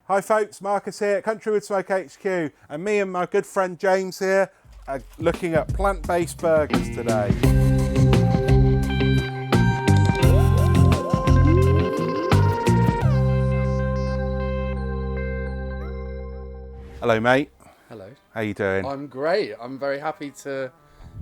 Hi folks, Marcus here at CountryWoodSmoke HQ, and me and my good friend James here are looking at plant-based burgers today. Hello mate. Hello. How you doing? I'm great. I'm very happy to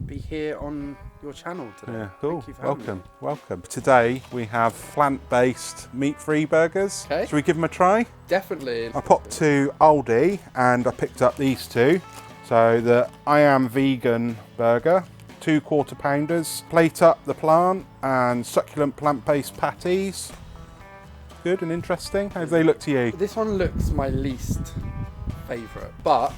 be here on your channel today. Yeah, cool. Thank you for having me. Welcome. Today we have plant-based, meat-free burgers. Okay. Should we give them a try? Definitely. I popped to Aldi and I picked up these two. So the I Am Vegan burger, 2 quarter pounders, plate up the plant and succulent plant-based patties. Good and interesting. How do they look to you? This one looks my least favourite, but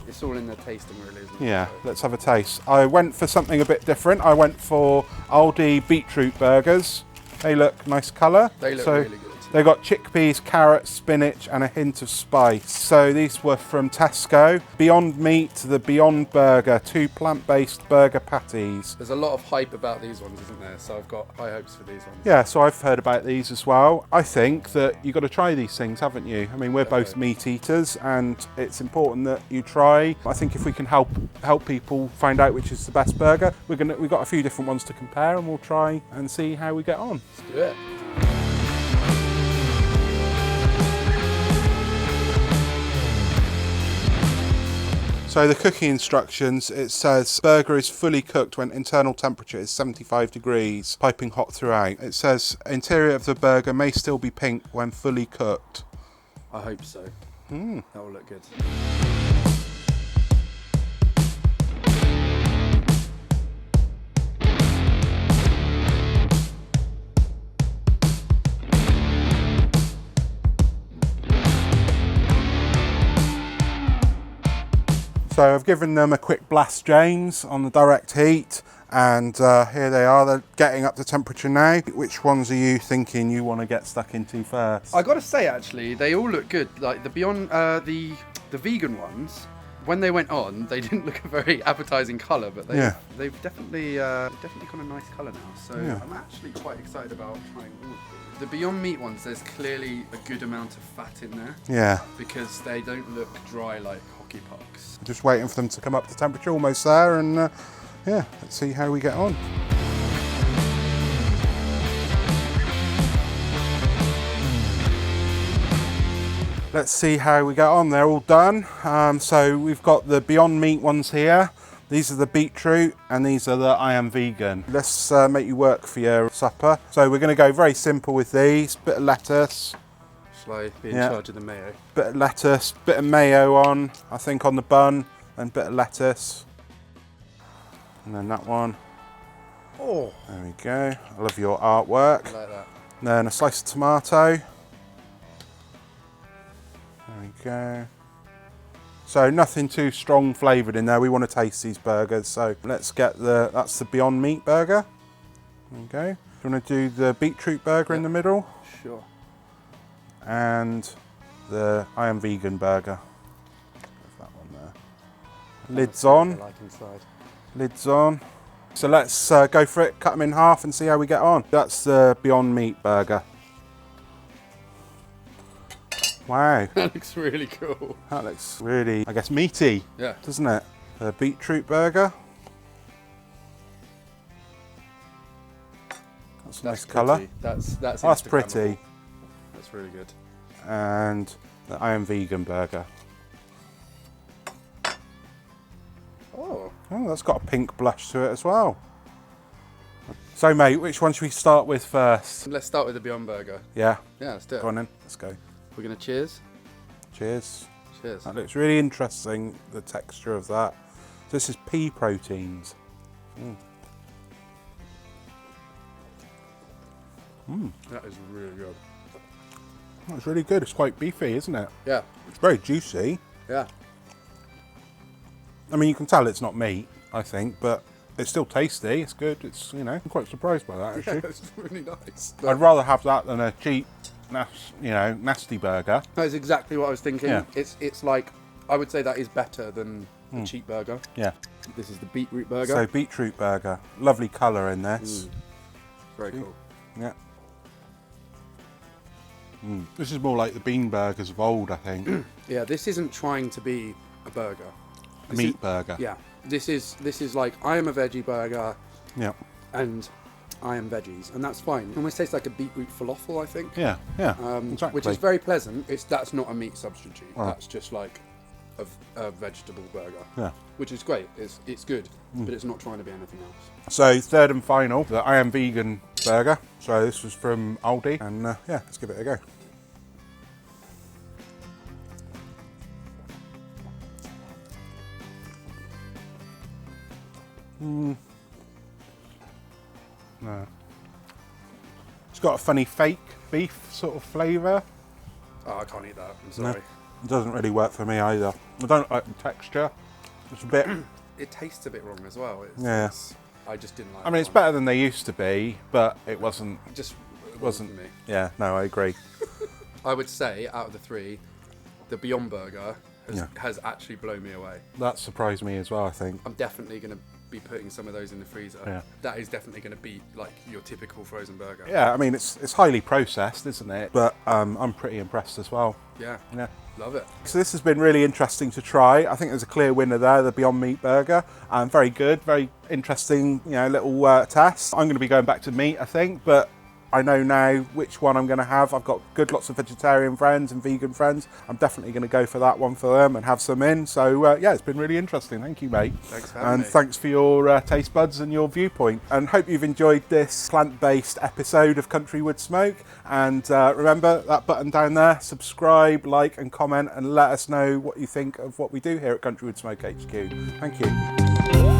it's all in the tasting really, isn't it? Yeah, let's have a taste. I went for something a bit different. I went for Aldi beetroot burgers. They look nice colour. They look really good. They got chickpeas, carrots, spinach and a hint of spice. So these were from Tesco. Beyond Meat, the Beyond Burger, 2 plant-based burger patties. There's a lot of hype about these ones, isn't there? So I've got high hopes for these ones. Yeah, so I've heard about these as well. I think that you've got to try these things, haven't you? I mean, we're both meat eaters and it's important that you try. I think if we can help people find out which is the best burger, we've got a few different ones to compare and we'll try and see how we get on. Let's do it. So the cooking instructions, it says burger is fully cooked when internal temperature is 75 degrees, piping hot throughout. It says interior of the burger may still be pink when fully cooked. I hope so. That will look good. So I've given them a quick blast, James, on the direct heat, and here they are. They're getting up to temperature now. Which ones are you thinking you want to get stuck into first? I got to say, actually, they all look good. Like the Beyond, the vegan ones, when they went on, they didn't look a very appetizing colour, but they've definitely got a nice colour now. So I'm actually quite excited about trying all of them. The Beyond Meat ones, there's clearly a good amount of fat in there. Yeah. Because they don't look dry like hockey pucks. Just waiting for them to come up to temperature, almost there, and yeah, let's see how we get on. Let's see how we get on. They're all done. So we've got the Beyond Meat ones here. These are the beetroot and these are the I Am Vegan. Let's make you work for your supper. So we're going to go very simple with these. Bit of lettuce. Shall I be in charge of the mayo? Bit of lettuce, bit of mayo on, I think on the bun, and bit of lettuce. And then that one. Oh. There we go. I love your artwork. I like that. And then a slice of tomato. There we go. So nothing too strong flavoured in there. We want to taste these burgers. So let's get that's the Beyond Meat burger. There we go. Do you want to do the beetroot burger in the middle? Sure. And the I Am Vegan burger. That one there. Lids on. Like inside. Lids on. So let's go for it, cut them in half and see how we get on. That's the Beyond Meat burger. Wow. That looks really cool. That looks really, I guess, meaty. Yeah. Doesn't it? The beetroot burger. That's a nice colour. That's pretty. That's really good. And the I Am Vegan burger. Oh, that's got a pink blush to it as well. So mate, which one should we start with first? Let's start with the Beyond Burger. Yeah? Yeah, let's do it. Go on then, let's go. We're going to cheers. Cheers. Cheers. That looks really interesting, the texture of that. So this is pea proteins. That is really good. That's really good. It's quite beefy, isn't it? Yeah. It's very juicy. Yeah. I mean, you can tell it's not meat, I think, but it's still tasty. It's good. It's, you know, I'm quite surprised by that, actually. Yeah, it's really nice. I'd rather have that than a cheap, nasty burger. That's exactly what I was thinking. Yeah. It's like, I would say that is better than the cheap burger. Yeah. This is the beetroot burger. So beetroot burger. Lovely colour in this. Very cool. Yeah. This is more like the bean burgers of old, I think. Yeah, this isn't trying to be a burger. A meat burger. Yeah, this is like, I am a veggie burger. Yeah. And I am veggies, and that's fine. It almost tastes like a beetroot falafel, I think. Yeah, exactly. Which is very pleasant. That's not a meat substitute. Right. That's just like a vegetable burger. Yeah. Which is great. It's good, but it's not trying to be anything else. So third and final, the I Am Vegan burger. So this was from Aldi, and yeah, let's give it a go. No. It's got a funny fake beef sort of flavour. Oh, I can't eat that. I'm sorry. No, it doesn't really work for me either. I don't like the texture. It's a bit. It tastes a bit wrong as well. I just didn't like. I mean, it's better than they used to be, but it wasn't. It wasn't for me. Yeah, no, I agree. I would say out of the three, the Beyond Burger has actually blown me away. That surprised me as well, I think. I'm definitely going to be putting some of those in the freezer. Yeah. That is definitely going to be like your typical frozen burger. Yeah, I mean, it's highly processed, isn't it? But I'm pretty impressed as well. Yeah. Yeah. Love it. So this has been really interesting to try. I think there's a clear winner there, the Beyond Meat Burger. Very good, very interesting, little test. I'm going to be going back to meat, I think, but I know now which one I'm going to have. I've got lots of vegetarian friends and vegan friends. I'm definitely going to go for that one for them and have some in. So yeah, it's been really interesting. Thank you, mate. Thanks for having me. And thanks for your taste buds and your viewpoint. And hope you've enjoyed this plant-based episode of CountryWoodSmoke. And remember that button down there, subscribe, like and comment, and let us know what you think of what we do here at CountryWoodSmoke HQ. Thank you.